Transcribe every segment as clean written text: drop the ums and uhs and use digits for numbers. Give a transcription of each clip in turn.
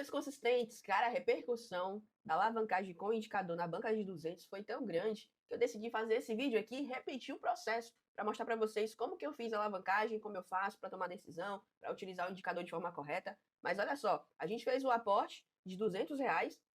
Imóveis consistentes, cara, a repercussão da alavancagem com o indicador na banca de 200 foi tão grande que eu decidi fazer esse vídeo aqui e repetir o processo para mostrar para vocês como que eu fiz a alavancagem, como eu faço para tomar decisão, para utilizar o indicador de forma correta. Mas olha só, a gente fez o aporte de R$ 200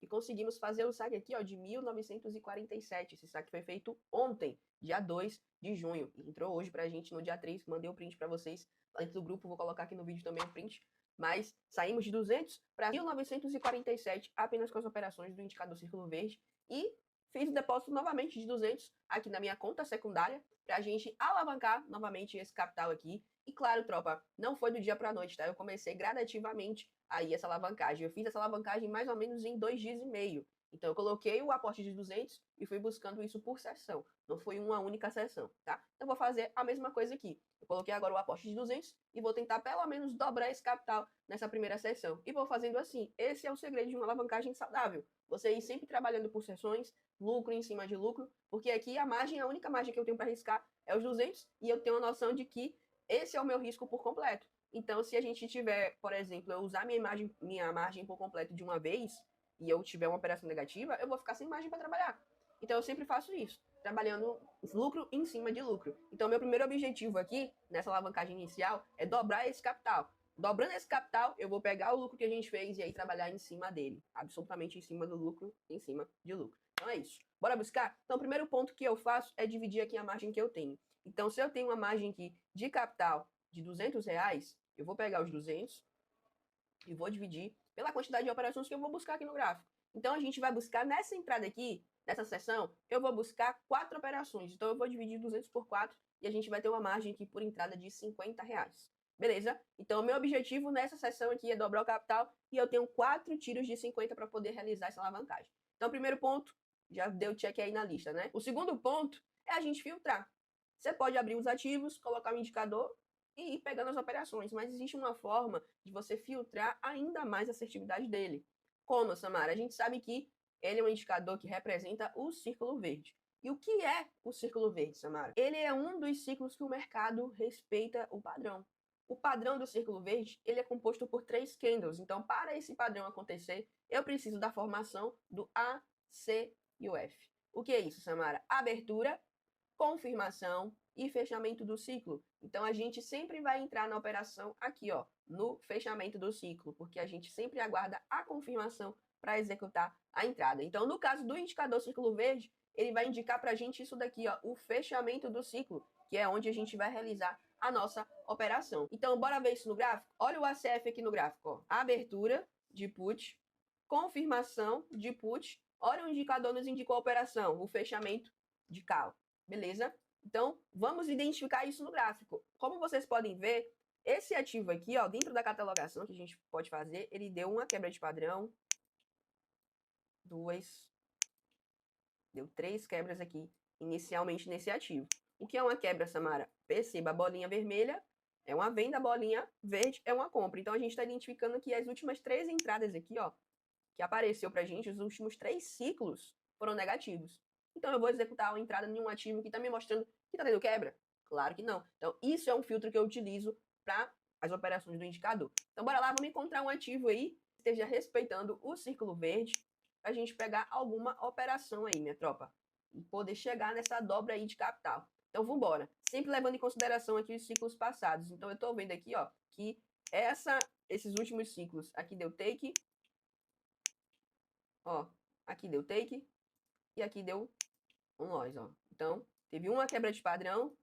e conseguimos fazer o saque aqui ó, de 1.947. Esse saque foi feito ontem, dia 2 de junho. E entrou hoje para a gente no dia 3, mandei o print para vocês lá dentro do grupo, vou colocar aqui no vídeo também o print. Mas saímos de 200 para 1.947 apenas com as operações do indicador círculo verde e fiz o depósito novamente de 200 aqui na minha conta secundária para a gente alavancar novamente esse capital aqui. E claro, tropa, não foi do dia para a noite, tá? Eu comecei gradativamente aí essa alavancagem. Eu fiz essa alavancagem mais ou menos em 2 dias e meio. Então eu coloquei o aporte de 200 e fui buscando isso por sessão. Não foi uma única sessão, tá? Eu vou fazer a mesma coisa aqui. Eu coloquei agora o aporte de 200 e vou tentar pelo menos dobrar esse capital nessa primeira sessão. E vou fazendo assim. Esse é o segredo de uma alavancagem saudável. Você ir sempre trabalhando por sessões, lucro em cima de lucro, porque aqui a margem, a única margem que eu tenho para arriscar é os 200 e eu tenho a noção de que esse é o meu risco por completo. Então, se a gente tiver, por exemplo, eu usar minha margem por completo de uma vez e eu tiver uma operação negativa, eu vou ficar sem margem para trabalhar. Então, eu sempre faço isso, trabalhando lucro em cima de lucro. Então, meu primeiro objetivo aqui, nessa alavancagem inicial, é dobrar esse capital. Dobrando esse capital, eu vou pegar o lucro que a gente fez e aí trabalhar em cima dele. Absolutamente em cima do lucro, em cima de lucro. Então, é isso. Bora buscar? Então, o primeiro ponto que eu faço é dividir aqui a margem que eu tenho. Então, se eu tenho uma margem aqui de capital de R$ 200, eu vou pegar os 200 e vou dividir pela quantidade de operações que eu vou buscar aqui no gráfico. Então, a gente vai buscar nessa entrada aqui, nessa seção, eu vou buscar 4 operações. Então, eu vou dividir 200 por 4 e a gente vai ter uma margem aqui por entrada de R$ 50. Beleza? Então, o meu objetivo nessa seção aqui é dobrar o capital e eu tenho 4 tiros de 50 para poder realizar essa alavancagem. Então, o primeiro ponto, já deu check aí na lista, né? O segundo ponto é a gente filtrar. Você pode abrir os ativos, colocar um indicador e ir pegando as operações, mas existe uma forma de você filtrar ainda mais a assertividade dele. Como, Samara? A gente sabe que ele é um indicador que representa o círculo verde. E o que é o círculo verde, Samara? Ele é um dos ciclos que o mercado respeita o padrão. O padrão do círculo verde, ele é composto por 3 candles. Então, para esse padrão acontecer, eu preciso da formação do A, C e o F. O que é isso, Samara? Abertura, confirmação e fechamento do ciclo. Então, a gente sempre vai entrar na operação aqui, ó, no fechamento do ciclo, porque a gente sempre aguarda a confirmação para executar a entrada. Então, no caso do indicador círculo verde, ele vai indicar para a gente isso daqui, ó, o fechamento do ciclo, que é onde a gente vai realizar a nossa operação. Então, bora ver isso no gráfico? Olha o ACF aqui no gráfico, ó. Abertura de put, confirmação de put. Olha o indicador nos indicou a operação, o fechamento de call. Beleza? Então, vamos identificar isso no gráfico. Como vocês podem ver, esse ativo aqui, ó, dentro da catalogação que a gente pode fazer, ele deu uma quebra de padrão, 2, deu 3 quebras aqui, inicialmente nesse ativo. O que é uma quebra, Samara? Perceba, a bolinha vermelha é uma venda, a bolinha verde é uma compra. Então, a gente está identificando que as últimas 3 entradas aqui, ó, que apareceu pra gente, os últimos 3 ciclos foram negativos. Então, eu vou executar uma entrada em um ativo que está me mostrando que está tendo quebra? Claro que não. Então, isso é um filtro que eu utilizo para as operações do indicador. Então, bora lá, vamos encontrar um ativo aí que esteja respeitando o círculo verde para a gente pegar alguma operação aí, minha tropa, e poder chegar nessa dobra aí de capital. Então, vamos embora. Sempre levando em consideração aqui os ciclos passados. Então, eu estou vendo aqui, ó, que esses últimos ciclos, aqui deu take, ó, aqui deu take e aqui deu um loss, ó. Então, teve uma quebra de padrão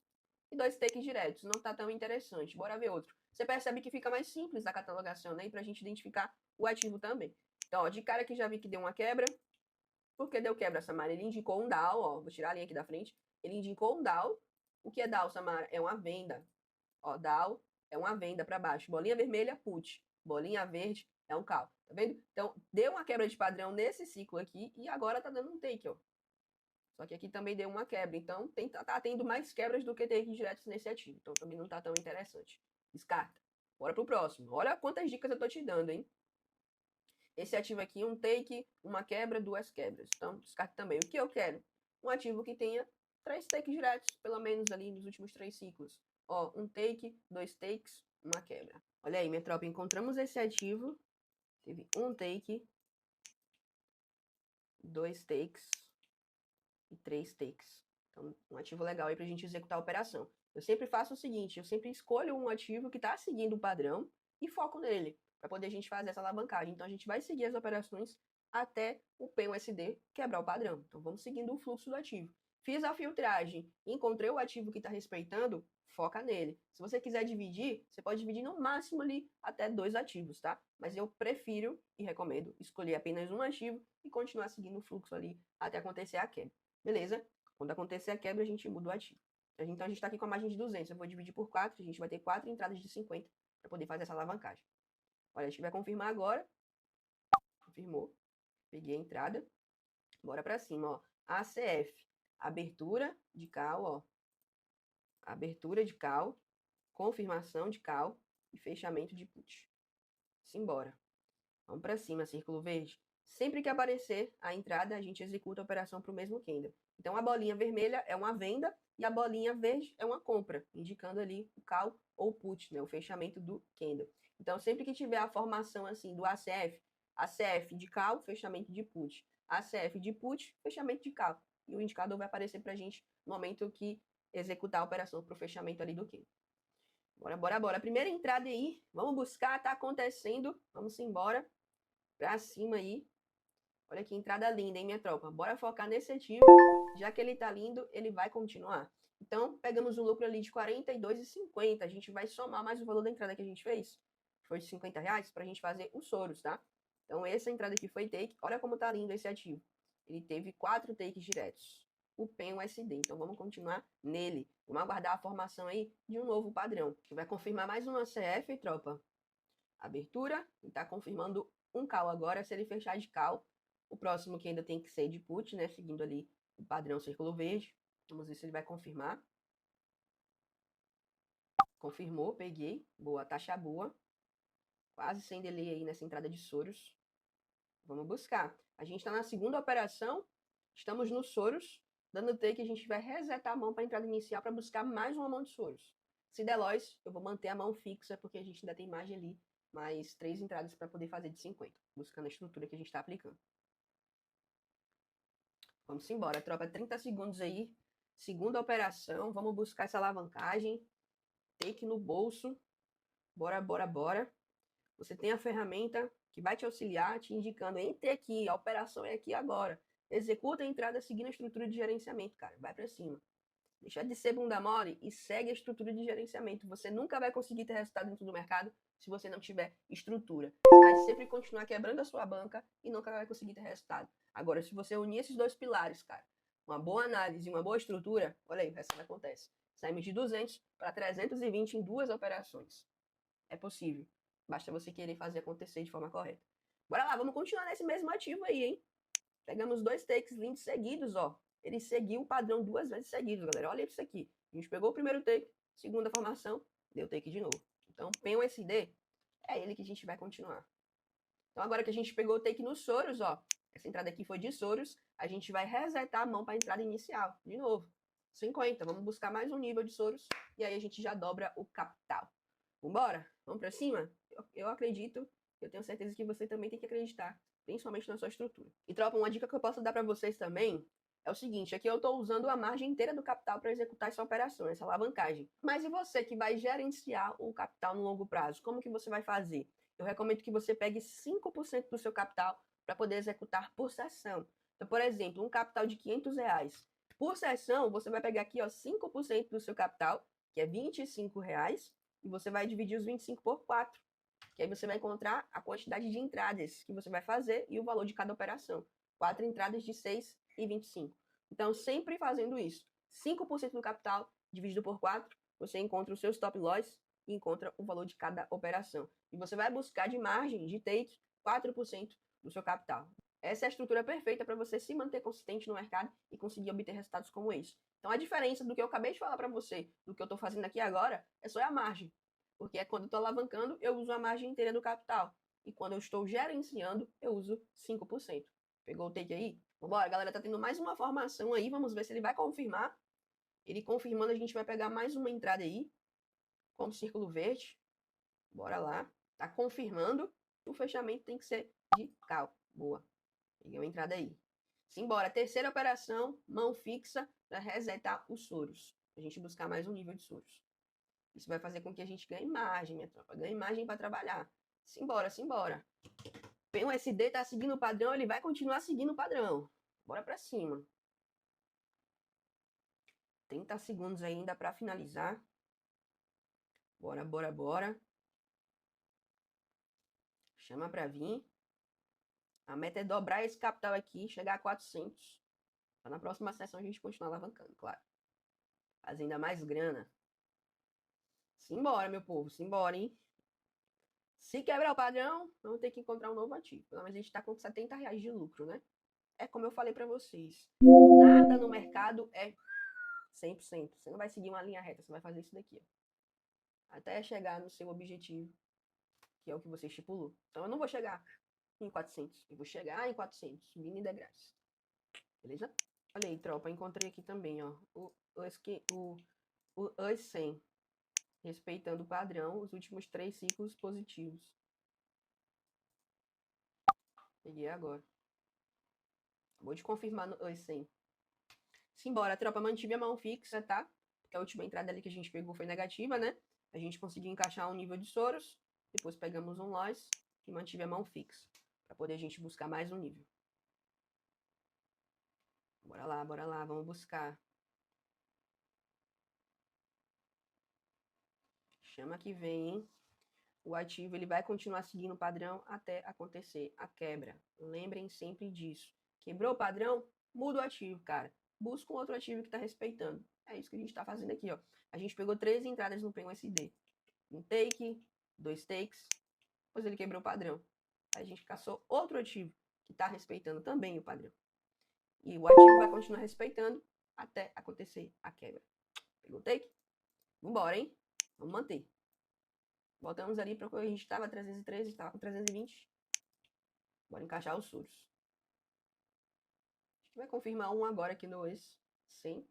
e 2 takes diretos. Não tá tão interessante. Bora ver outro. Você percebe que fica mais simples a catalogação, né? E pra gente identificar o ativo também. Então, ó, de cara que já vi que deu uma quebra. Por que deu quebra, Samara? Ele indicou um down, ó. Vou tirar a linha aqui da frente. Ele indicou um down. O que é down, Samara? É uma venda. Ó, down é uma venda para baixo. Bolinha vermelha, put. Bolinha verde é um call. Tá vendo? Então, deu uma quebra de padrão nesse ciclo aqui e agora tá dando um take, ó. Só que aqui também deu uma quebra. Então, tá tendo mais quebras do que takes diretos nesse ativo. Então, também não tá tão interessante. Descarta. Bora pro próximo. Olha quantas dicas eu tô te dando, hein? Esse ativo aqui, um take, uma quebra, 2 quebras. Então, descarta também. O que eu quero? Um ativo que tenha 3 takes diretos, pelo menos ali nos últimos 3 ciclos. Ó, um take, 2 takes, uma quebra. Olha aí, minha tropa, encontramos esse ativo Teve um take, 2 takes e 3 takes. Então, um ativo legal aí para a gente executar a operação. Eu sempre faço o seguinte, eu sempre escolho um ativo que está seguindo o padrão e foco nele, para poder a gente fazer essa alavancagem. Então, a gente vai seguir as operações até o PEN-USD quebrar o padrão. Então, vamos seguindo o fluxo do ativo. Fiz a filtragem, encontrei o ativo que está respeitando, foca nele. Se você quiser dividir, você pode dividir no máximo ali até 2 ativos, tá? Mas eu prefiro e recomendo escolher apenas um ativo e continuar seguindo o fluxo ali até acontecer a quebra. Beleza? Quando acontecer a quebra, a gente muda o ativo. Então, a gente está aqui com a margem de 200. Eu vou dividir por 4, a gente vai ter 4 entradas de 50 para poder fazer essa alavancagem. Olha, a gente vai confirmar agora. Confirmou. Peguei a entrada. Bora para cima, ó. ACF. Abertura de call, ó. Abertura de call. Confirmação de call. E fechamento de put. Simbora. Vamos para cima, círculo verde. Sempre que aparecer a entrada, a gente executa a operação para o mesmo candle. Então, a bolinha vermelha é uma venda e a bolinha verde é uma compra, indicando ali o call ou o put, né, o fechamento do candle. Então, sempre que tiver a formação assim do ACF, ACF de call, fechamento de put, ACF de put, fechamento de call. E o indicador vai aparecer para a gente no momento que executar a operação para o fechamento ali do candle. Bora, bora, bora. Primeira entrada aí, vamos buscar, tá acontecendo, vamos embora. Pra cima aí. Olha que entrada linda, hein, minha tropa? Bora focar nesse ativo. Já que ele tá lindo, ele vai continuar. Então, pegamos um lucro ali de R$ 42,50. A gente vai somar mais o valor da entrada que a gente fez. Foi de R$ 50 pra gente fazer os soros, tá? Então, essa entrada aqui foi take. Olha como tá lindo esse ativo. Ele teve 4 takes diretos. O PEN-USD. Então, vamos continuar nele. Vamos aguardar a formação aí de um novo padrão. Que vai confirmar mais uma CF, tropa. Abertura. E tá confirmando um call agora. Se ele fechar de call, o próximo que ainda tem que ser de put, né? Seguindo ali o padrão círculo verde. Vamos ver se ele vai confirmar. Confirmou, peguei. Boa, taxa boa. Quase sem delay aí nessa entrada de soros. Vamos buscar. A gente está na segunda operação. Estamos nos soros. Dando take, a gente vai resetar a mão para a entrada inicial para buscar mais uma mão de soros. Se der loss, eu vou manter a mão fixa, porque a gente ainda tem margem ali, mais 3 entradas para poder fazer de 50, buscando a estrutura que a gente está aplicando. Vamos embora, tropa. 30 segundos aí. Segunda operação. Vamos buscar essa alavancagem. Take no bolso. Bora, bora, bora. Você tem a ferramenta que vai te auxiliar, te indicando, entre aqui, a operação é aqui agora. Executa a entrada seguindo a estrutura de gerenciamento, cara. Vai para cima. Deixa de ser bunda mole e segue a estrutura de gerenciamento. Você nunca vai conseguir ter resultado dentro do mercado se você não tiver estrutura. Você vai sempre continuar quebrando a sua banca e nunca vai conseguir ter resultado. Agora, se você unir esses dois pilares, cara, uma boa análise e uma boa estrutura, olha aí, o resto acontece. Saímos de 200 para 320 em 2 operações. É possível. Basta você querer fazer acontecer de forma correta. Bora lá, vamos continuar nesse mesmo ativo aí, hein? Pegamos 2 takes lindos seguidos, ó. Ele seguiu o padrão 2 vezes seguidos, galera. Olha isso aqui. A gente pegou o primeiro take, segunda formação, deu take de novo. Então, PEN-USD é ele que a gente vai continuar. Então, agora que a gente pegou o take nos soros, ó. Essa entrada aqui foi de soros. A gente vai resetar a mão para a entrada inicial. De novo. 50. Vamos buscar mais um nível de soros. E aí a gente já dobra o capital. Vambora? Vamos para cima? Eu acredito. Eu tenho certeza que você também tem que acreditar, principalmente na sua estrutura. E, tropa, uma dica que eu posso dar para vocês também é o seguinte, aqui eu estou usando a margem inteira do capital para executar essa operação, essa alavancagem. Mas e você que vai gerenciar o capital no longo prazo? Como que você vai fazer? Eu recomendo que você pegue 5% do seu capital para poder executar por sessão. Então, por exemplo, um capital de R$500. Por sessão, você vai pegar aqui, ó, 5% do seu capital, que é R$25, e você vai dividir os 25 por 4. Que aí você vai encontrar a quantidade de entradas que você vai fazer e o valor de cada operação. 4 entradas de 6 e 25. Então, sempre fazendo isso. 5% do capital dividido por 4, você encontra o seu stop loss e encontra o valor de cada operação. E você vai buscar de margem de take 4% do seu capital. Essa é a estrutura perfeita para você se manter consistente no mercado e conseguir obter resultados como esse. Então, a diferença do que eu acabei de falar para você, do que eu estou fazendo aqui agora, é só a margem. Porque é quando eu estou alavancando, eu uso a margem inteira do capital. E quando eu estou gerenciando, eu uso 5%. Pegou o take aí? Vambora, galera, tá tendo mais uma formação aí. Vamos ver se ele vai confirmar. Ele confirmando, a gente vai pegar mais uma entrada aí. Com o círculo verde. Bora lá. Tá confirmando. o fechamento tem que ser de cal. Boa. Peguei uma entrada aí. Simbora. Terceira operação, mão fixa para resetar os soros. A gente buscar mais um nível de soros. Isso vai fazer com que a gente ganhe margem, minha tropa. Ganhe margem para trabalhar. Simbora, simbora. O USD tá seguindo o padrão, ele vai continuar seguindo o padrão. Bora para cima. 30 segundos ainda para finalizar. Bora, bora, bora. Chama para vir. A meta é dobrar esse capital aqui, chegar a 400. Para na próxima sessão a gente continuar alavancando, claro. Fazer ainda mais grana. Simbora, meu povo, simbora, hein? Se quebrar o padrão, vamos ter que encontrar um novo ativo. Pelo menos a gente está com 70 reais de lucro, né? É como eu falei para vocês. Nada no mercado é 100%. Você não vai seguir uma linha reta, você vai fazer isso daqui, ó. Até chegar no seu objetivo, que é o que você estipulou. Então eu não vou chegar em 400, eu vou chegar em 400, subindo em degraus. Beleza? Olha aí, tropa, encontrei aqui também, ó, o US 100, respeitando o padrão, os últimos 3 ciclos positivos. Peguei agora. Vou te confirmar no US 100. Simbora, tropa, mantive a mão fixa, tá? Porque a última entrada ali que a gente pegou foi negativa, né? A gente conseguiu encaixar um nível de soros, depois pegamos um loss e mantive a mão fixa, para poder a gente buscar mais um nível. Bora lá, vamos buscar. Chama que vem, hein? O ativo ele vai continuar seguindo o padrão até acontecer a quebra. Lembrem sempre disso. Quebrou o padrão, muda o ativo, cara. Busca um outro ativo que está respeitando. É isso que a gente está fazendo aqui, ó. A gente pegou 3 entradas no PEN-USD. Um take, 2 takes, depois ele quebrou o padrão. Aí a gente caçou outro ativo que está respeitando também o padrão. E o ativo vai continuar respeitando até acontecer a quebra. Pegou o take? Vambora, hein? Vamos manter. Voltamos ali para quando a gente estava 313, estava com 320. Bora encaixar os soros. A gente vai confirmar um agora aqui no ex. 100.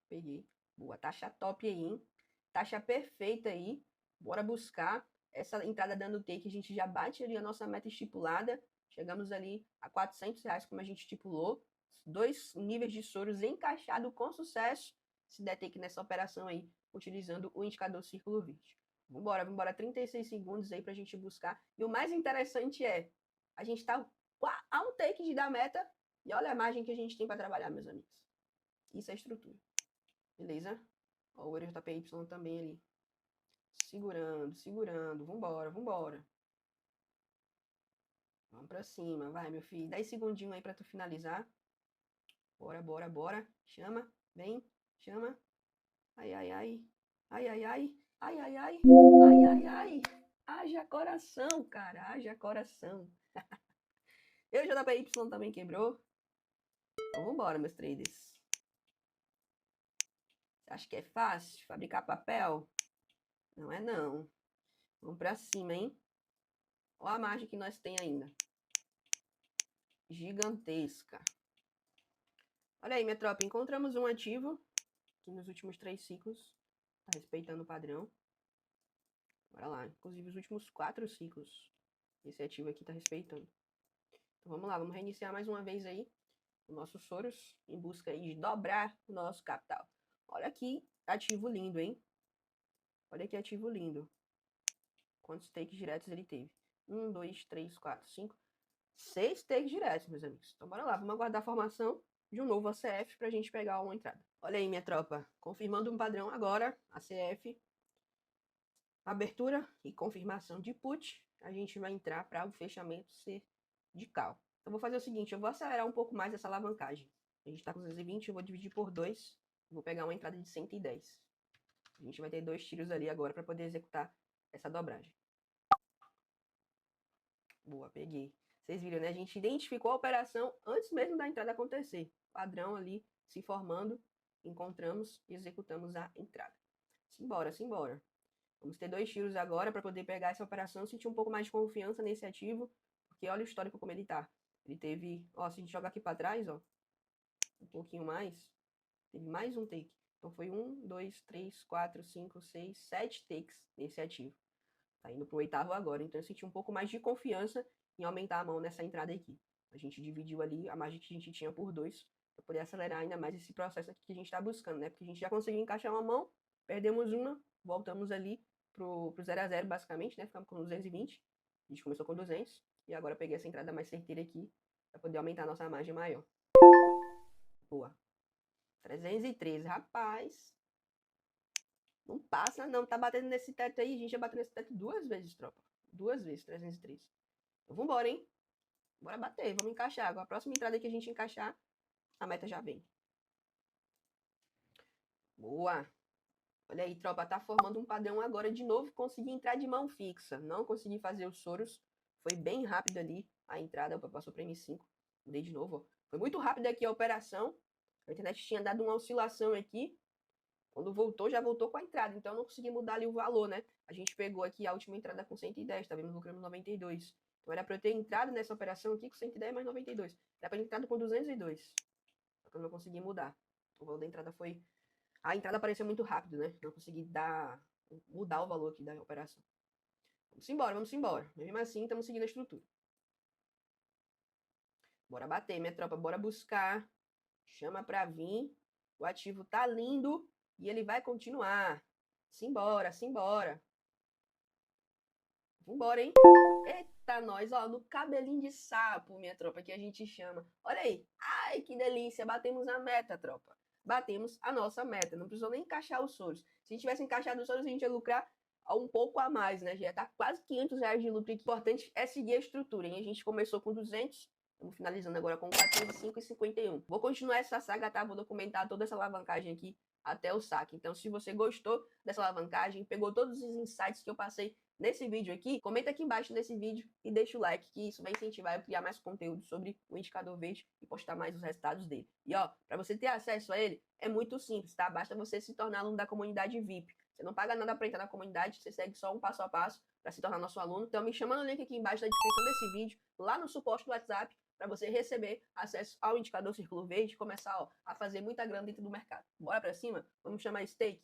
Peguei. Boa, taxa top aí, hein? Taxa perfeita aí. Bora buscar essa entrada dando take. A gente já bate ali a nossa meta estipulada. Chegamos ali a 400 reais, como a gente estipulou. 2 níveis de soros encaixado com sucesso. Se der take nessa operação aí, utilizando o indicador círculo verde. Vambora, 36 segundos aí pra gente buscar. E o mais interessante é, a gente tá a um take de dar meta e olha a margem que a gente tem para trabalhar, meus amigos. Isso é estrutura. Beleza? Ó, o EuroJPY também ali. Segurando. Vambora. Vamos pra cima, vai, meu filho. 10 segundinhos aí pra tu finalizar. Bora. Chama, vem, chama. Ai. Haja coração, cara. Haja coração. EuroJPY também quebrou. Então vambora, meus traders. Você acha que é fácil fabricar papel? Não é não. Vamos pra cima, hein? Olha a margem que nós tem ainda. Gigantesca. Olha aí, minha tropa. Encontramos um ativo que nos últimos 3 ciclos está respeitando o padrão. Bora lá. Inclusive os últimos 4 ciclos. Esse ativo aqui está respeitando. Então vamos lá. Vamos reiniciar mais uma vez aí o nosso Soros em busca aí de dobrar o nosso capital. Olha aqui, ativo lindo, hein? Olha que ativo lindo. Quantos takes diretos ele teve? 1, 2, 3, 4, 5, 6 takes diretos, meus amigos. Então bora lá, vamos aguardar a formação de um novo ACF para a gente pegar uma entrada. Olha aí, minha tropa. Confirmando um padrão agora, ACF. Abertura e confirmação de put. A gente vai entrar para o fechamento ser de cal. Então vou fazer o seguinte, eu vou acelerar um pouco mais essa alavancagem. A gente está com 220, eu vou dividir por 2. Vou pegar uma entrada de 110. A gente vai ter 2 tiros ali agora para poder executar essa dobragem. Boa, peguei. Vocês viram, né? A gente identificou a operação antes mesmo da entrada acontecer. Padrão ali se formando, encontramos e executamos a entrada. Simbora. Vamos ter 2 tiros agora para poder pegar essa operação, sentir um pouco mais de confiança nesse ativo, porque olha o histórico como ele tá. Ele teve, ó, se a gente jogar aqui para trás, ó, um pouquinho mais, teve mais um take. Então foi 1, 2, 3, 4, 5, 6, 7 takes nesse ativo. Tá indo pro 8º agora, então eu senti um pouco mais de confiança em aumentar a mão nessa entrada aqui. A gente dividiu ali a margem que a gente tinha por 2, para poder acelerar ainda mais esse processo aqui que a gente está buscando, né? Porque a gente já conseguiu encaixar uma mão, perdemos uma, voltamos ali pro 0 a 0 basicamente, né? Ficamos com 220, a gente começou com 200, e agora eu peguei essa entrada mais certeira aqui, para poder aumentar a nossa margem maior. Boa. 313, rapaz. Não passa não, tá batendo nesse teto aí, a gente já bateu nesse teto 2 vezes, tropa. 2 vezes, 303. Então vambora, hein? Bora bater, vamos encaixar. Agora a próxima entrada que a gente encaixar, a meta já vem. Boa. Olha aí, tropa, tá formando um padrão agora de novo. Consegui entrar de mão fixa. Não consegui fazer os soros. Foi bem rápido ali a entrada. Opa, passou para M5. Mudei de novo, ó. Foi muito rápido aqui a operação. A internet tinha dado uma oscilação aqui. Quando voltou, já voltou com a entrada. Então, eu não consegui mudar ali o valor, né? A gente pegou aqui a última entrada com 110. Tá vendo? Lucramos 92. Então, era para eu ter entrado nessa operação aqui com 110 mais 92. Era para ter entrado com 202. Só que eu não consegui mudar. O valor da entrada foi... A entrada apareceu muito rápido, né? Não consegui mudar o valor aqui da operação. Vamos embora, vamos embora. Mesmo assim, estamos seguindo a estrutura. Bora bater, minha tropa. Bora buscar. Chama pra vir. O ativo tá lindo e ele vai continuar. Simbora, simbora. Vambora, hein? Eita, nós, ó, no cabelinho de sapo, minha tropa, que a gente chama. Olha aí. Ai, que delícia. Batemos a meta, tropa. Batemos a nossa meta. Não precisou nem encaixar os soros. Se a gente tivesse encaixado os soros, a gente ia lucrar um pouco a mais, né? Já ia tá quase R$500 de lucro. O importante é seguir a estrutura, hein? A gente começou com 200. Estamos finalizando agora com 405 e 51. Vou continuar essa saga, tá? Vou documentar toda essa alavancagem aqui até o saque. Então, se você gostou dessa alavancagem, pegou todos os insights que eu passei nesse vídeo aqui, comenta aqui embaixo nesse vídeo e deixa o like, que isso vai incentivar eu a criar mais conteúdo sobre o indicador verde e postar mais os resultados dele. E ó, para você ter acesso a ele, é muito simples, tá? Basta você se tornar aluno da comunidade VIP. Você não paga nada para entrar na comunidade, você segue só um passo a passo para se tornar nosso aluno. Então me chama no link aqui embaixo da descrição desse vídeo, lá no suporte do WhatsApp, para você receber acesso ao indicador Círculo Verde e começar, ó, a fazer muita grana dentro do mercado. Bora para cima? Vamos chamar stake?